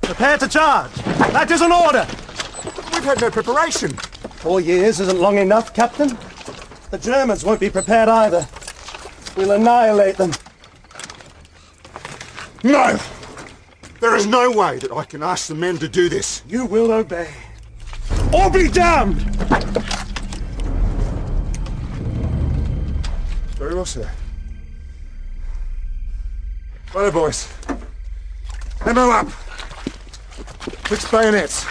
Prepare to charge. That is an order. We've had no preparation. 4 years isn't long enough, Captain. The Germans won't be prepared either. We'll annihilate them. No! There is no way that I can ask the men to do this. You will obey. Or be damned! Very well, sir. Righto, boys. Ammo up. Fix bayonets.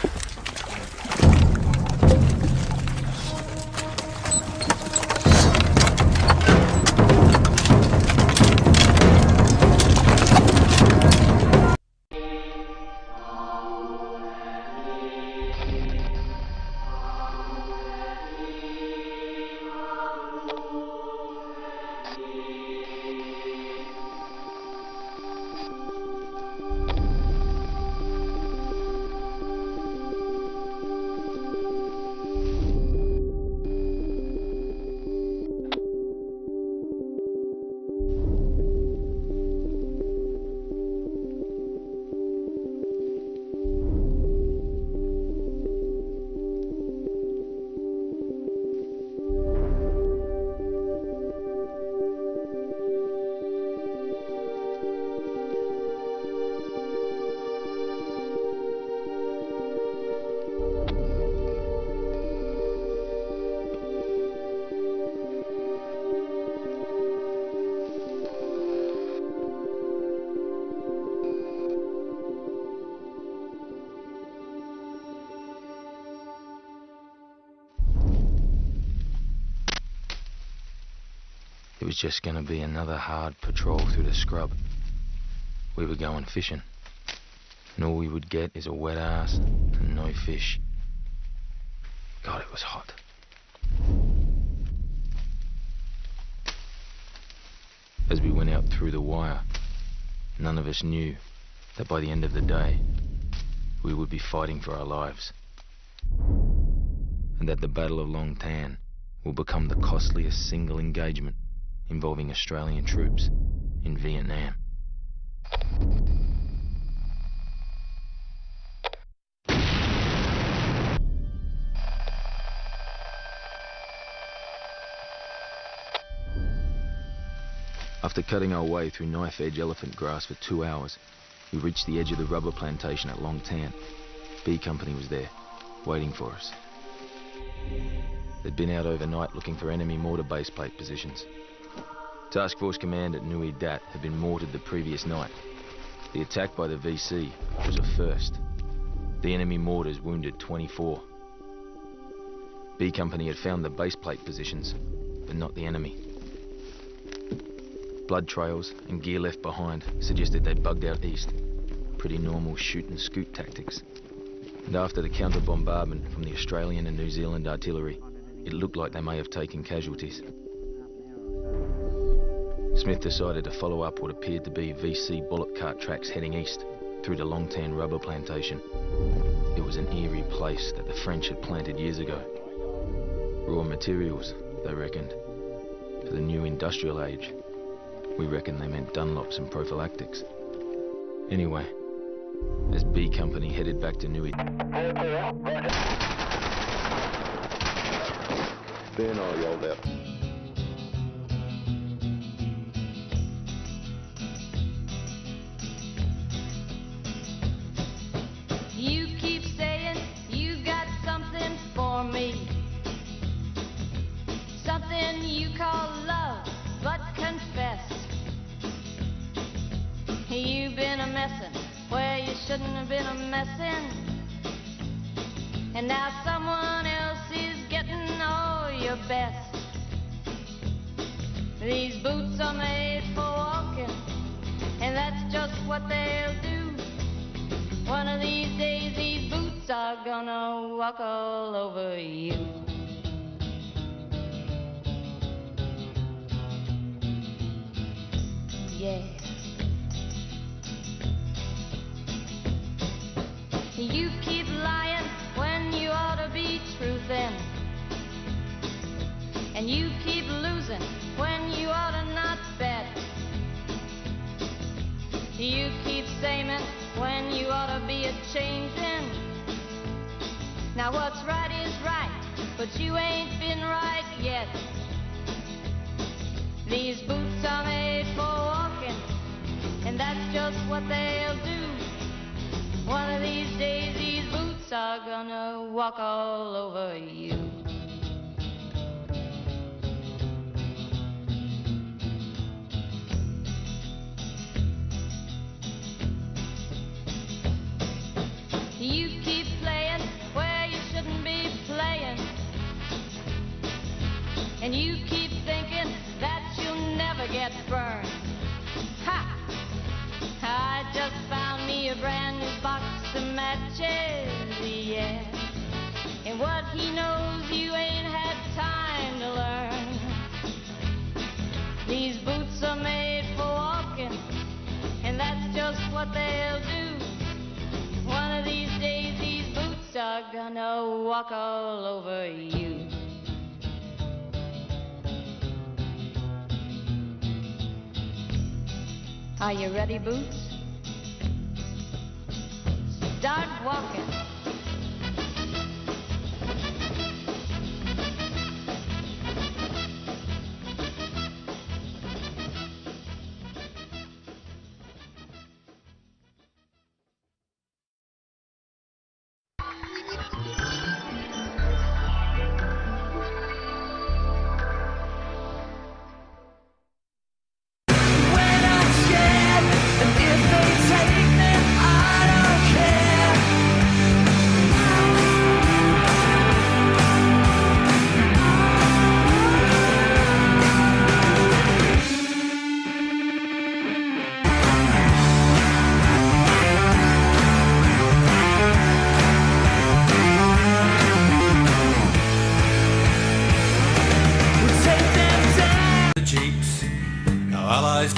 It was just going to be another hard patrol through the scrub. We were going fishing, and all we would get is a wet ass and no fish. God, it was hot. As we went out through the wire, none of us knew that by the end of the day, we would be fighting for our lives, and that the Battle of Long Tan will become the costliest single engagement involving Australian troops in Vietnam. After cutting our way through knife-edge elephant grass for 2 hours, we reached the edge of the rubber plantation at Long Tan. B Company was there, waiting for us. They'd been out overnight looking for enemy mortar base plate positions. Task Force Command at Nui Dat had been mortared the previous night. The attack by the VC was a first. The enemy mortars wounded 24. B Company had found the base plate positions, but not the enemy. Blood trails and gear left behind suggested they'd bugged out east. Pretty normal shoot and scoot tactics. And after the counter-bombardment from the Australian and New Zealand artillery, it looked like they may have taken casualties. Smith decided to follow up what appeared to be VC bullock cart tracks heading east through the Long Tan rubber plantation. It was an eerie place that the French had planted years ago. Raw materials, they reckoned, for the new industrial age. We reckon they meant Dunlops and prophylactics. Anyway, as B Company headed back to Nui... Then I yelled out. You keep saying you got something for me. Something you call love, but confess. You've been a messin' where you shouldn't have been a messin'. And now someone else is getting all your best. These boots are made for walking, and that's just what they'll do. One of these days these boots are gonna walk all over you. Yeah. You keep lying when you ought to be truthin'. And you keep losing when you ought to not bet. You keep saying when you ought to be a Now what's right is right, but you ain't been right yet. These boots are made for walking, and that's just what they'll do. One of these days these boots are gonna walk all over you. You keep playing where you shouldn't be playing, and you keep thinking that you'll never get burned. Ha! I just found me a brand new box of matches, yeah. And what he knows you ain't had time to learn. These boots are made for walking, and that's just what they'll do. One of these days these boots are gonna walk all over you. Are you ready, Boots? Start walking.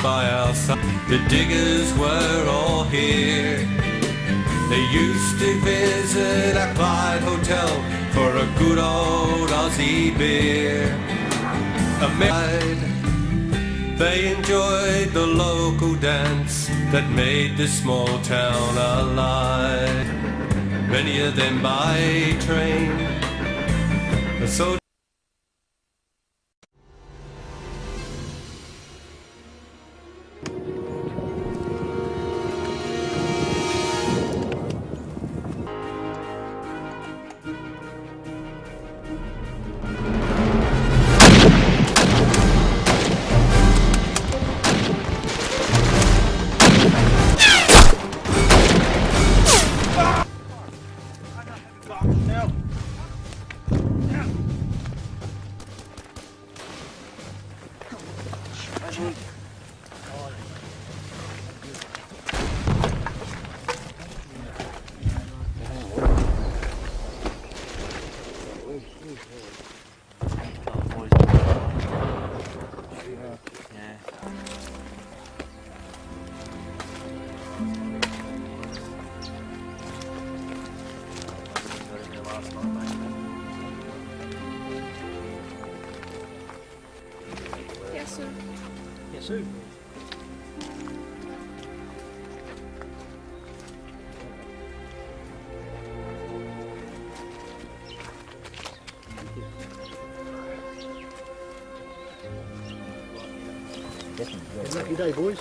By our side, the diggers were all here. They used to visit our Clyde Hotel for a good old Aussie beer. They enjoyed the local dance that made this small town alive. Many of them by train. So Lucky day, boys.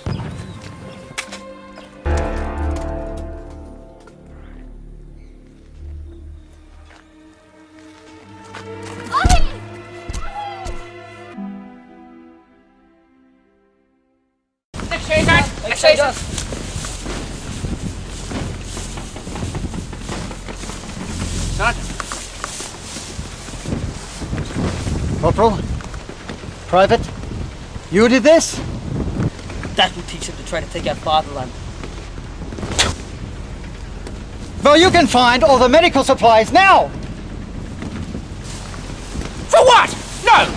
Corporal, Private, you did this? That will teach them to try to take out fatherland. Well, you can find all the medical supplies now! For what? No!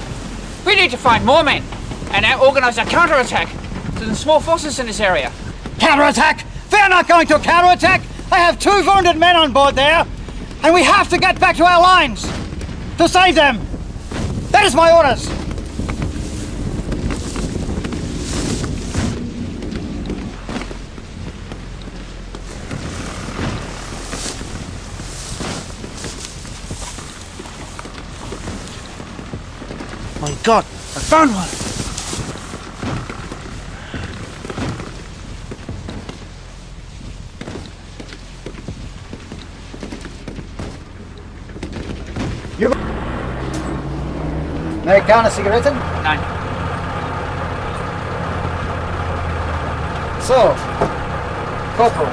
We need to find more men and organize a counterattack to the small forces in this area. Counterattack? They're not going to counterattack! I have 2 wounded men on board there, and we have to get back to our lines to save them! That is my orders! My God, I found one! Americana cigaretten? Nein. So, Corporal,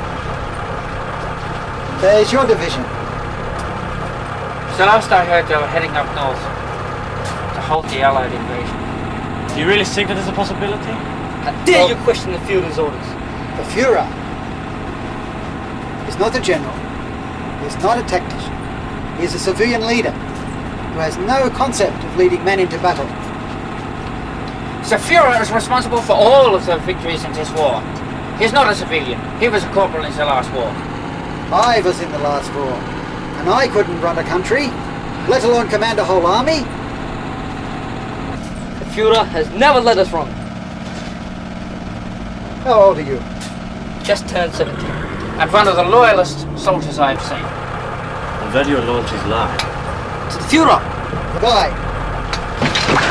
there's your division. So last I heard they were heading up north to halt the Allied invasion. Do you really think that is a possibility? How dare you question the Führer's orders? The Führer is not a general, he is not a tactician, he is a civilian leader who has no concept of leading men into battle. The Führer is responsible for all of the victories in this war. He's not a civilian. He was a corporal in the last war. I was in the last war, and I couldn't run a country, let alone command a whole army. The Führer has never led us wrong. How old are you? Just turned 17. And one of the loyalist soldiers I've seen. And where do your loyalties lie? To the Führer! Goodbye.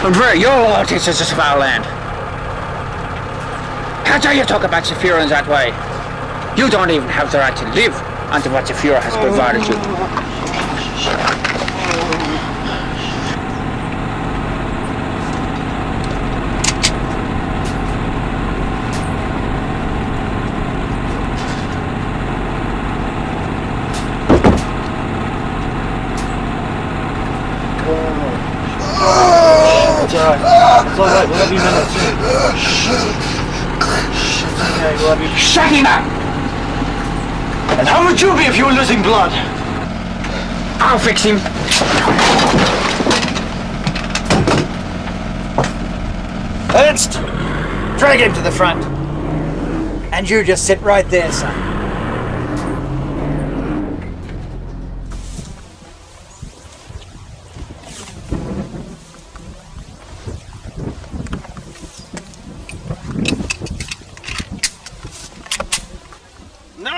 And where are your loyalties to this foul land? How dare you talk about the Führer in that way? You don't even have the right to live under what the Führer has provided you. It's alright, we'll have you minutes soon. Okay, we'll have you... Shut him up! And how would you be if you were losing blood? I'll fix him. Ernst, drag him to the front. And you just sit right there, son. No,